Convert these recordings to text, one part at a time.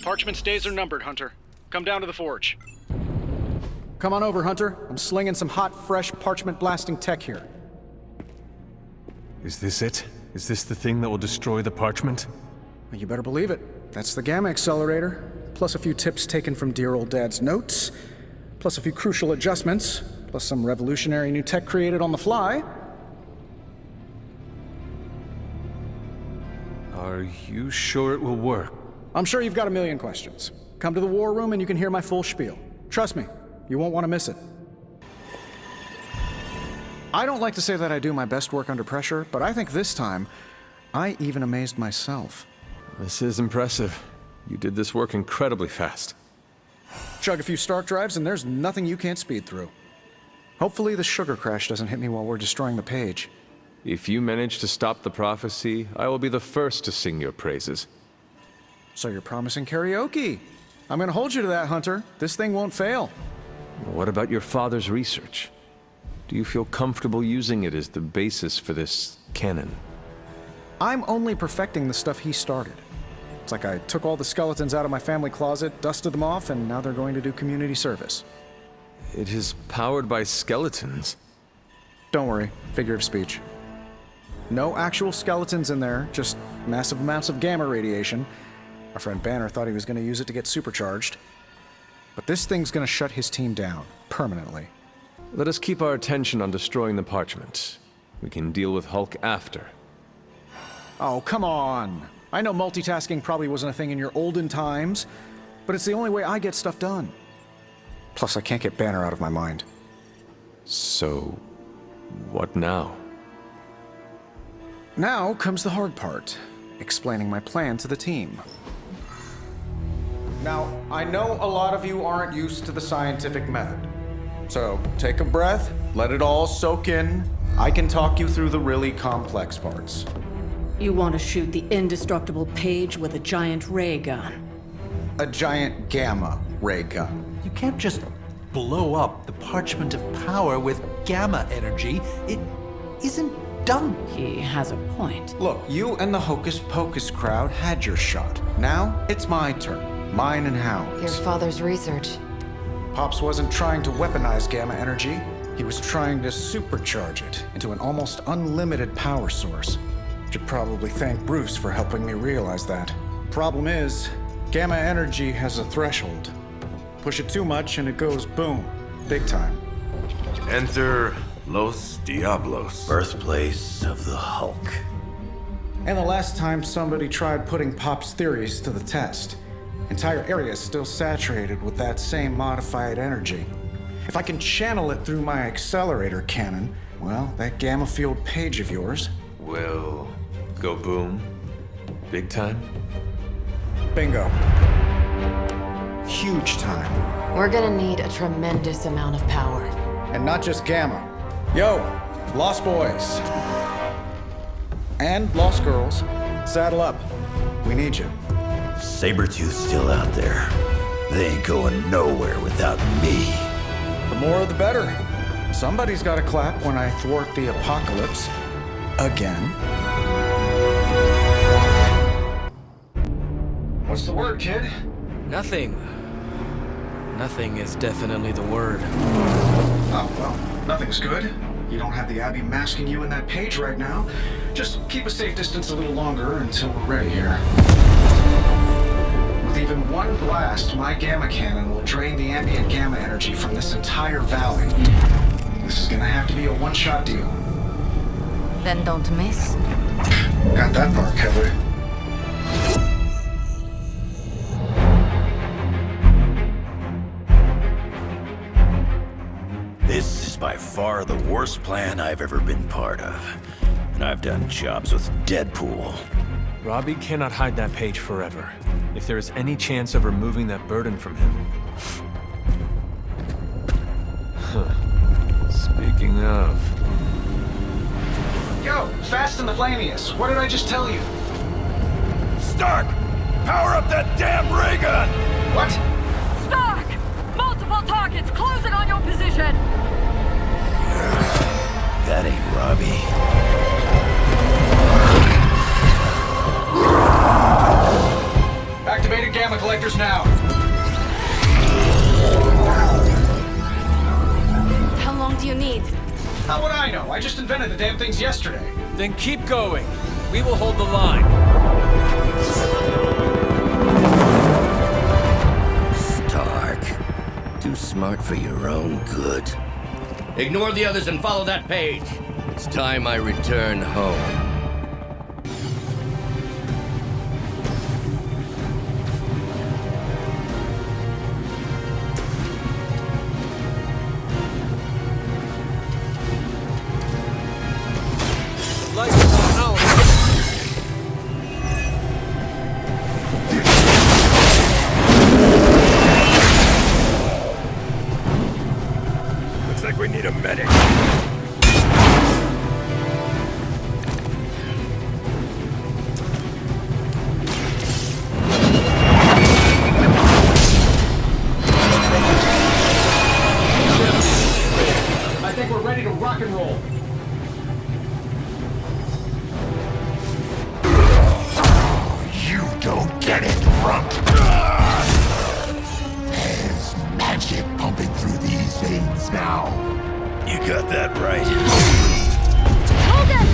Parchment's days are numbered, Hunter. Come down to the forge. Come on over, Hunter. I'm slinging some hot, fresh, parchment-blasting tech here. Is this it? Is this the thing that will destroy the parchment? You better believe it. That's the Gamma Accelerator. Plus a few tips taken from dear old Dad's notes. Plus a few crucial adjustments. Plus some revolutionary new tech created on the fly. Are you sure it will work? I'm sure you've got a million questions. Come to the war room and you can hear my full spiel. Trust me, you won't want to miss it. I don't like to say that I do my best work under pressure, but I think this time, I even amazed myself. This is impressive. You did this work incredibly fast. Chug a few Stark drives and there's nothing you can't speed through. Hopefully the sugar crash doesn't hit me while we're destroying the page. If you manage to stop the prophecy, I will be the first to sing your praises. So you're promising karaoke. I'm gonna hold you to that, Hunter. This thing won't fail. What about your father's research? Do you feel comfortable using it as the basis for this canon? I'm only perfecting the stuff he started. It's like I took all the skeletons out of my family closet, dusted them off, and now they're going to do community service. It is powered by skeletons. Don't worry, figure of speech. No actual skeletons in there, just massive amounts of gamma radiation. Our friend Banner thought he was going to use it to get supercharged. But this thing's going to shut his team down, permanently. Let us keep our attention on destroying the parchment. We can deal with Hulk after. Oh, come on! I know multitasking probably wasn't a thing in your olden times, but it's the only way I get stuff done. Plus, I can't get Banner out of my mind. So, what now? Now comes the hard part, explaining my plan to the team. Now, I know a lot of you aren't used to the scientific method. So, take a breath, let it all soak in. I can talk you through the really complex parts. You want to shoot the indestructible Page with a giant ray gun. A giant gamma ray gun. You can't just blow up the Parchment of Power with gamma energy. It isn't done. He has a point. Look, you and the Hocus Pocus crowd had your shot. Now, it's my turn. Mine and Hound's. Your father's research. Pops wasn't trying to weaponize gamma energy. He was trying to supercharge it into an almost unlimited power source. Should probably thank Bruce for helping me realize that. Problem is, gamma energy has a threshold. Push it too much and it goes boom. Big time. Enter Los Diablos, birthplace of the Hulk. And the last time somebody tried putting Pop's theories to the test, entire areas still saturated with that same modified energy. If I can channel it through my accelerator cannon, well, that gamma field Page of yours Will go boom? Big time? bingo. Huge time. We're gonna need a tremendous amount of power. And not just gamma. Yo, Lost Boys. And Lost Girls, saddle up. We need you. Sabretooth's still out there. They ain't going nowhere without me. The more the better. Somebody's gotta clap when I thwart the apocalypse. Again. What's the word, kid? Nothing. Nothing is definitely the word. Oh, well, nothing's good. You don't have the Abbey masking you in that Page right now. Just keep a safe distance a little longer until we're ready here. With even one blast, my gamma cannon will drain the ambient gamma energy from this entire valley. This is gonna have to be a one-shot deal. Then don't miss. Got that part covered. This is by far the worst plan I've ever been part of. And I've done jobs with Deadpool. Robbie cannot hide that Page forever. If there is any chance of removing that burden from him. Speaking of... Yo, Fast and the Flamius, what did I just tell you? Stark! Power up that damn ray gun! What? Stark! Multiple targets closing on your position! That ain't Robbie. Activated gamma collectors now. How long do you need? How would I know? I just invented the damn things yesterday. Then keep going. We will hold the line. Stark. Too smart for your own good. Ignore the others and follow that page. It's time I return home. Lights are out. Looks like we need a medic. I think we're ready to rock and roll. You don't get it, Rump. There's magic pumping through these veins now. You got that right. Hold it!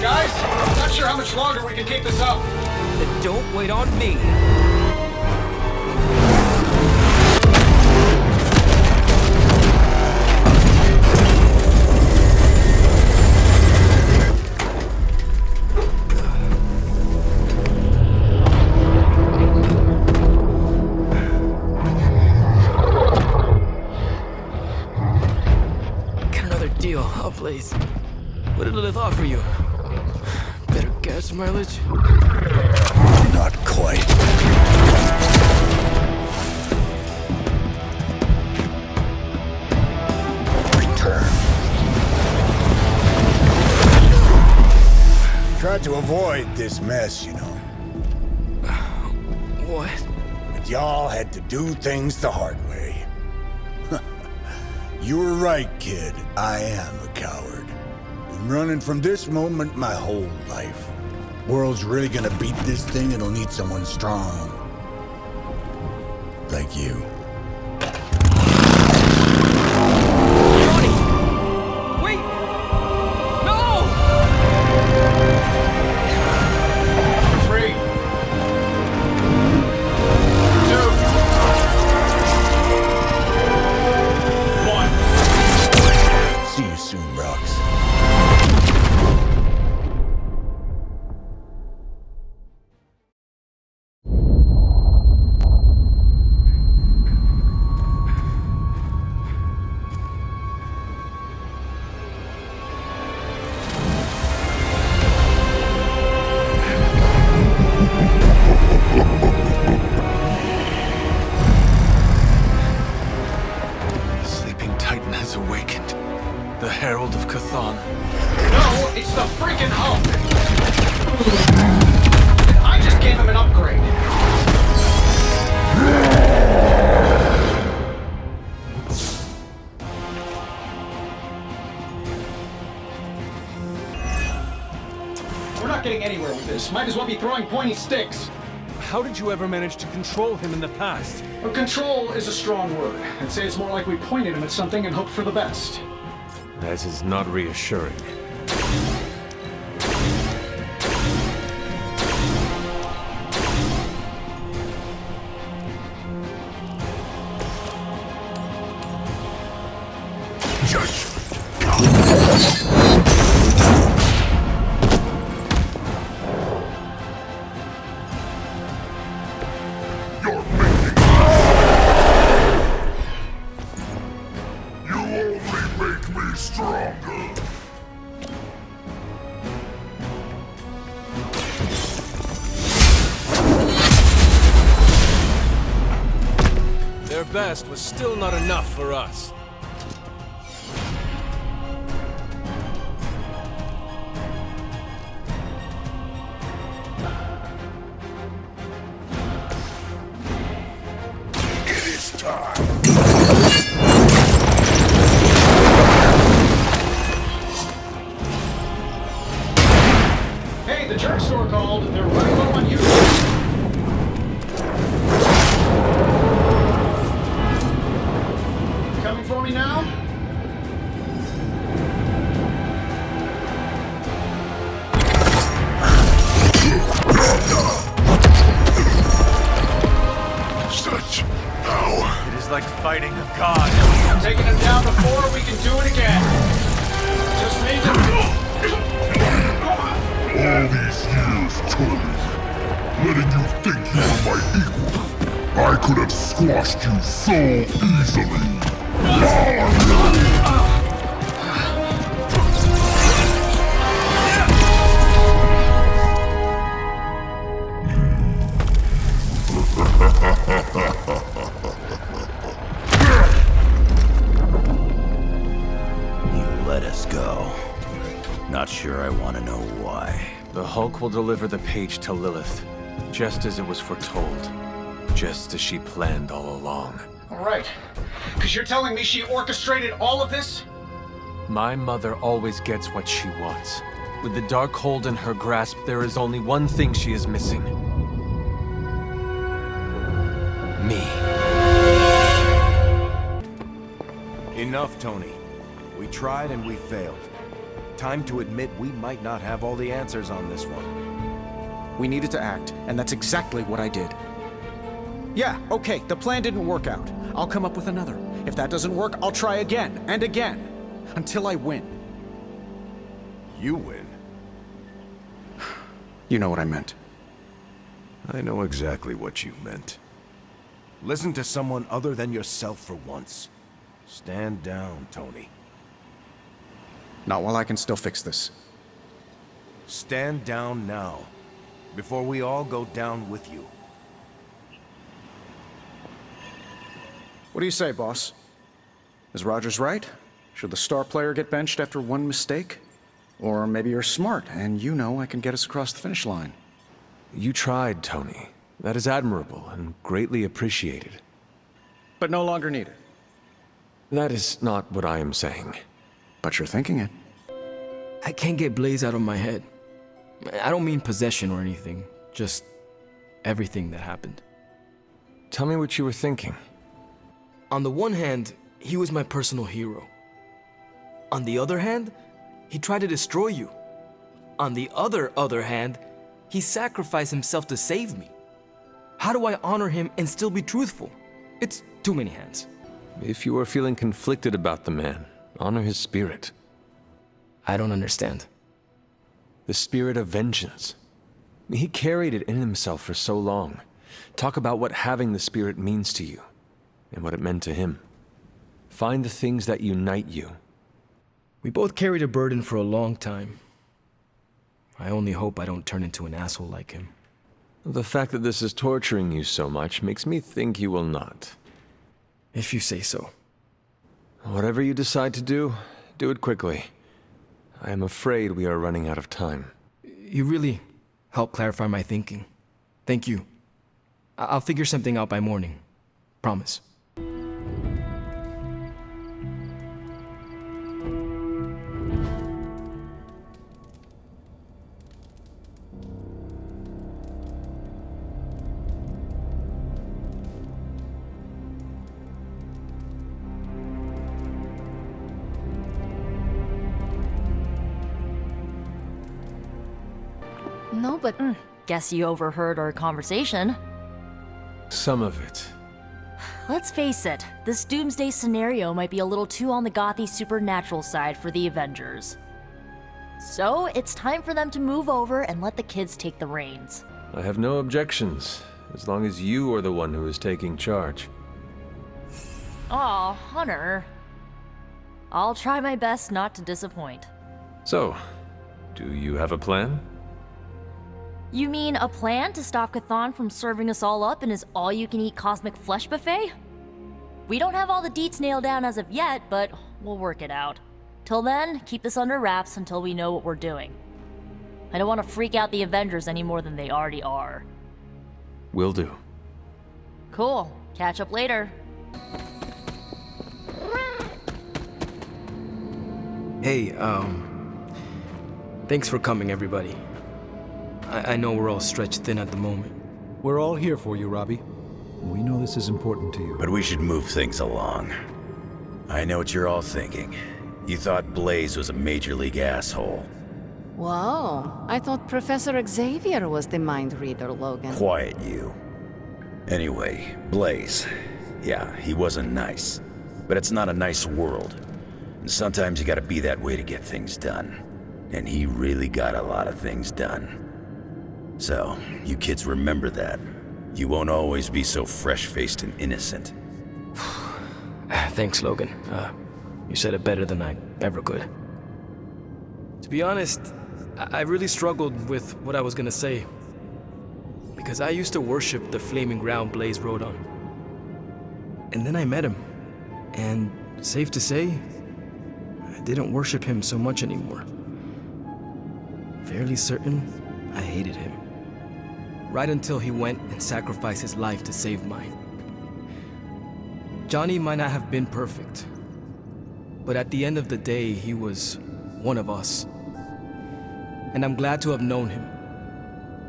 Guys, I'm not sure how much longer we can keep this up. Then don't wait on me. Get another deal, I'll blaze. What did Lilith offer you? Better gas mileage? Not quite. Return. Tried to avoid this mess, you know. What? But y'all had to do things the hard way. You were right, kid. I am a coward. Been running from this moment my whole life. World's really gonna beat this thing, it'll need someone strong. Like you. Johnny! Wait! No! 3, 2, 1. See you soon, Rox. Sleeping Titan has awakened. The Herald of Chthon. No, it's the freaking Hulk! I just gave him an upgrade. We're not getting anywhere with this. Might as well be throwing pointy sticks. How did you ever manage to control him in the past? Well, control is a strong word. I'd say it's more like we pointed him at something and hoped for the best. That is not reassuring. Their best was still not enough for us. It is time. the jerk store called. They're running low on you. Coming for me now? Such power. It is like fighting a god. Taking him down before, we can do it again. Just need to... All these years, Tony, letting you think you were my equal. I could have squashed you so easily. You let us go. Not sure I want to know why. The Hulk will deliver the page to Lilith, just as it was foretold. Just as she planned all along. All right. Because you're telling me she orchestrated all of this? My mother always gets what she wants. With the Darkhold in her grasp, there is only one thing she is missing. Me. Enough, Tony. We tried and we failed. Time to admit we might not have all the answers on this one. We needed to act, and that's exactly what I did. Yeah, okay, the plan didn't work out. I'll come up with another. If that doesn't work, I'll try again and again. Until I win. You win. You know what I meant. I know exactly what you meant. Listen to someone other than yourself for once. Stand down, Tony. Not while I can still fix this. Stand down now, before we all go down with you. What do you say, boss? Is Rogers right? Should the star player get benched after one mistake? Or maybe you're smart, and you know I can get us across the finish line. You tried, Tony. That is admirable and greatly appreciated. But no longer needed. That is not what I am saying. But you're thinking it. I can't get Blaze out of my head. I don't mean possession or anything, just everything that happened. Tell me what you were thinking. On the one hand, he was my personal hero. On the other hand, he tried to destroy you. On the other hand, he sacrificed himself to save me. How do I honor him and still be truthful? It's too many hands. If you are feeling conflicted about the man, honor his spirit. I don't understand. The spirit of vengeance. He carried it in himself for so long. Talk about what having the spirit means to you, and what it meant to him. Find the things that unite you. We both carried a burden for a long time. I only hope I don't turn into an asshole like him. The fact that this is torturing you so much makes me think you will not. If you say so. Whatever you decide to do, do it quickly. I am afraid we are running out of time. You really helped clarify my thinking. Thank you. I'll figure something out by morning. Promise. No, but guess you overheard our conversation. Some of it. Let's face it, this doomsday scenario might be a little too on the gothy supernatural side for the Avengers. So, it's time for them to move over and let the kids take the reins. I have no objections, as long as you are the one who is taking charge. Aw, Hunter. I'll try my best not to disappoint. So, do you have a plan? You mean a plan to stop Chthon from serving us all up in his all-you-can-eat cosmic flesh buffet? We don't have all the deets nailed down as of yet, but we'll work it out. Till then, keep this under wraps until we know what we're doing. I don't want to freak out the Avengers any more than they already are. Will do. Cool. Catch up later. Hey, thanks for coming, everybody. I know we're all stretched thin at the moment. We're all here for you, Robbie. We know this is important to you. But we should move things along. I know what you're all thinking. You thought Blaze was a major league asshole. Whoa, I thought Professor Xavier was the mind reader, Logan. Quiet, you. Anyway, Blaze. Yeah, he wasn't nice. But it's not a nice world. And sometimes you gotta be that way to get things done. And he really got a lot of things done. So, you kids remember that. You won't always be so fresh-faced and innocent. Thanks, Logan. You said it better than I ever could. To be honest, I really struggled with what I was gonna say. Because I used to worship the flaming ground Blaze rode on. And then I met him. And safe to say, I didn't worship him so much anymore. Fairly certain I hated him. Right until he went and sacrificed his life to save mine. Johnny might not have been perfect, but at the end of the day, he was one of us. And I'm glad to have known him.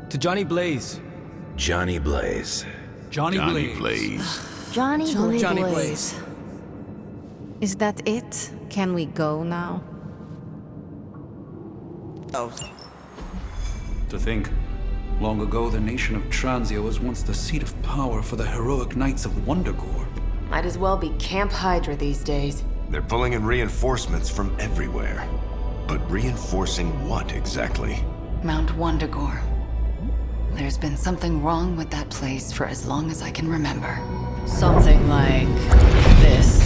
To Johnny Blaze. Johnny Blaze. Johnny Blaze. Johnny Blaze. Is that it? Can we go now? Oh. To think, long ago the nation of Transia was once the seat of power for the heroic knights of Wundagore. Might as well be Camp Hydra these days. They're pulling in reinforcements from everywhere. But reinforcing what exactly? Mount Wundagore. There's been something wrong with that place for as long as I can remember. Something like this.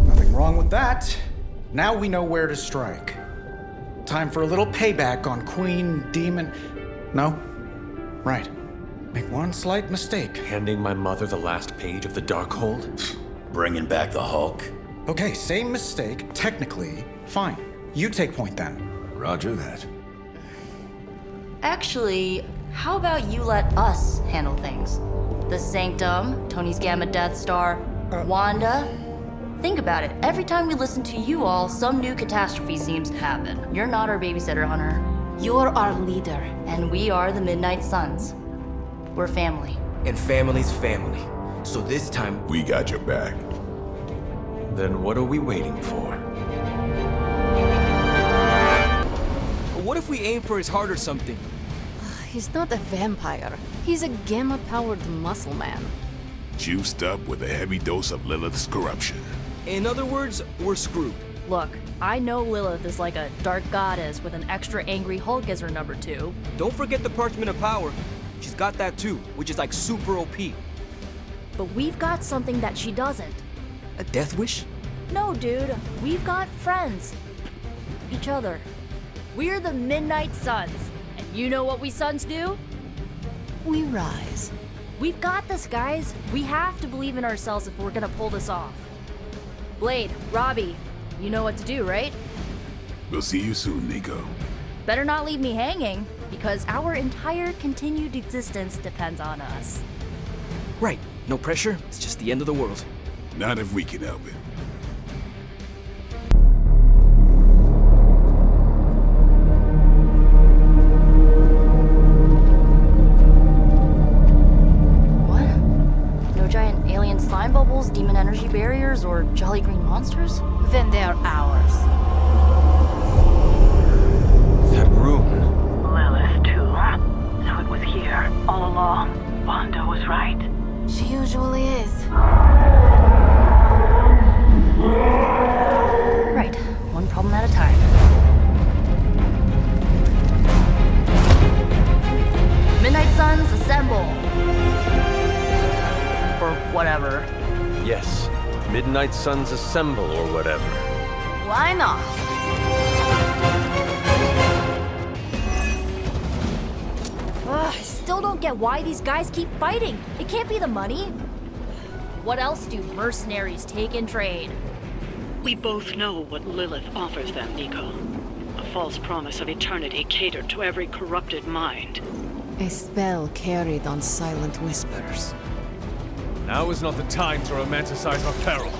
Nothing wrong with that. Now we know where to strike. Time for a little payback on Queen Demon. No? Right. Make one slight mistake. Handing my mother the last page of the Darkhold? Bringing back the Hulk? Okay, same mistake. Technically, fine. You take point then. Roger that. Actually, how about you let us handle things? The Sanctum, Tony's Gamma Death Star, Wanda. Think about it. Every time we listen to you all, some new catastrophe seems to happen. You're not our babysitter, Hunter. You're our leader. And we are the Midnight Suns. We're family. And family's family. So this time, we got your back. Then what are we waiting for? what if we aim for his heart or something? He's not a vampire. He's a gamma-powered muscle man. Juiced up with a heavy dose of Lilith's corruption. In other words, we're screwed. Look, I know Lilith is like a dark goddess with an extra angry Hulk as her number 2. Don't forget the Parchment of Power. She's got that too, which is like super OP. But we've got something that she doesn't. A death wish? No, dude. We've got friends. Each other. We're the Midnight Suns. And you know what we Suns do? We rise. We've got this, guys. We have to believe in ourselves if we're gonna pull this off. Blade, Robbie, you know what to do, right? We'll see you soon, Nico. Better not leave me hanging, because our entire continued existence depends on us. Right. No pressure. It's just the end of the world. Not if we can help it. What? No giant alien slime bubbles, demon energy barriers, or jolly green monsters? Then they're ours. That room. Lilith, too. So it was here, all along. Wanda was right. She usually is. Right, one problem at a time. Midnight Suns, assemble! Or whatever. Yes. Midnight Suns assemble or whatever. Why not? Ugh, I still don't get why these guys keep fighting. It can't be the money. What else do mercenaries take in trade? We both know what Lilith offers them, Nico. A false promise of eternity catered to every corrupted mind. A spell carried on silent whispers. Now is not the time to romanticize our peril.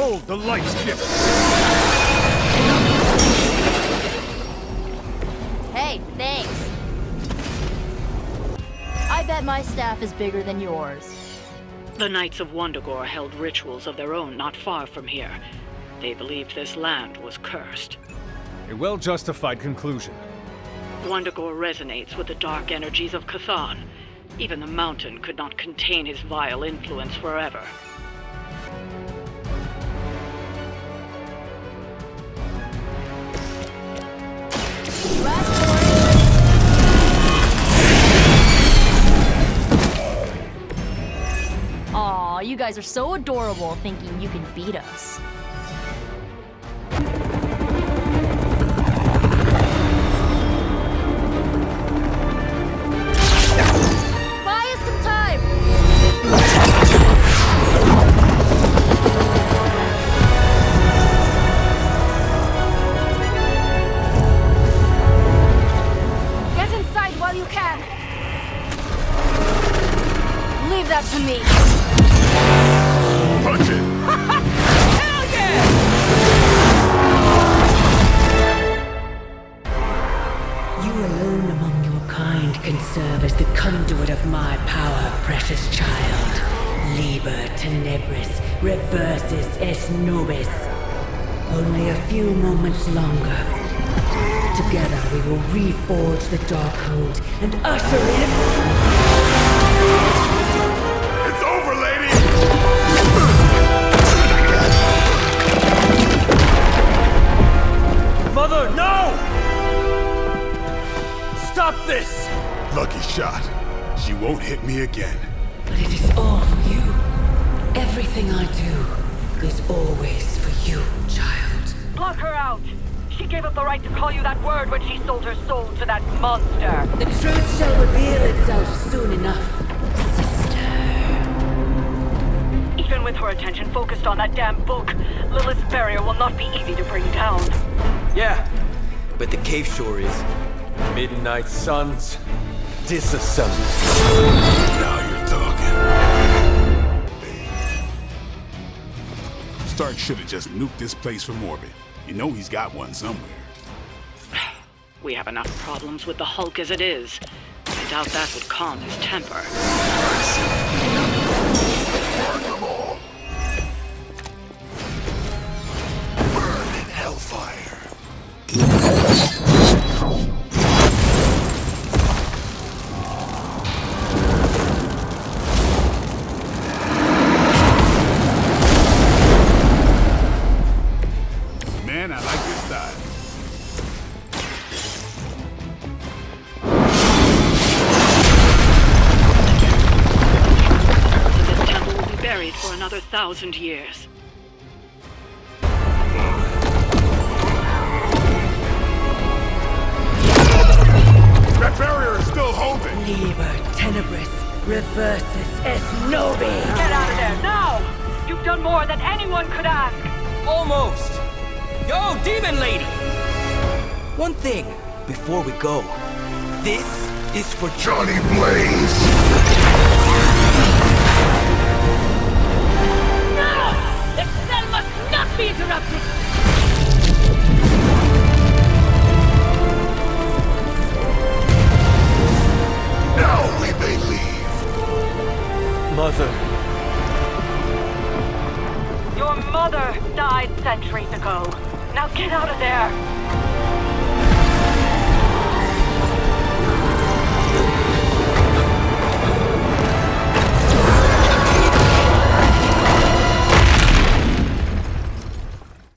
Behold the light's gift! Hey, thanks. I bet my staff is bigger than yours. The Knights of Wundagore held rituals of their own not far from here. They believed this land was cursed. A well-justified conclusion. Wundagore resonates with the dark energies of Chthon. Even the mountain could not contain his vile influence forever. Aw, you guys are so adorable thinking you can beat us. Buy us some time! Get inside while you can. Leave that to me. Punch it! Hell yeah! You alone among your kind can serve as the conduit of my power, precious child. Liber tenebris reversus es nobis. Only a few moments longer. Together we will reforge the Darkhold and usher in... It's over, lady! Mother, no! Stop this! Lucky shot. She won't hit me again. But it is all for you. Everything I do is always for you, child. Block her out! She gave up the right to call you that word when she sold her soul to that monster. The truth shall reveal itself soon enough, sister. Even with her attention focused on that damn book, Lilith's barrier will not be easy to bring down. Yeah, but the cave shore is. Midnight suns, disassemble. Now you're talking. Stark should have just nuked this place from orbit. You know he's got one somewhere. We have enough problems with the Hulk as it is. I doubt that would calm his temper. Burn in hellfire. Man, I like your style. This temple will be buried for another 1,000 years. That barrier is still holding. Liber tenebris reversus es nobis. Get out of there, now! You've done more than anyone could ask! Almost! Yo, Demon Lady! One thing, before we go. This is for Johnny Blaze! No! The spell must not be interrupted! Now we may leave. Mother. Your mother died centuries ago. Now get out of there!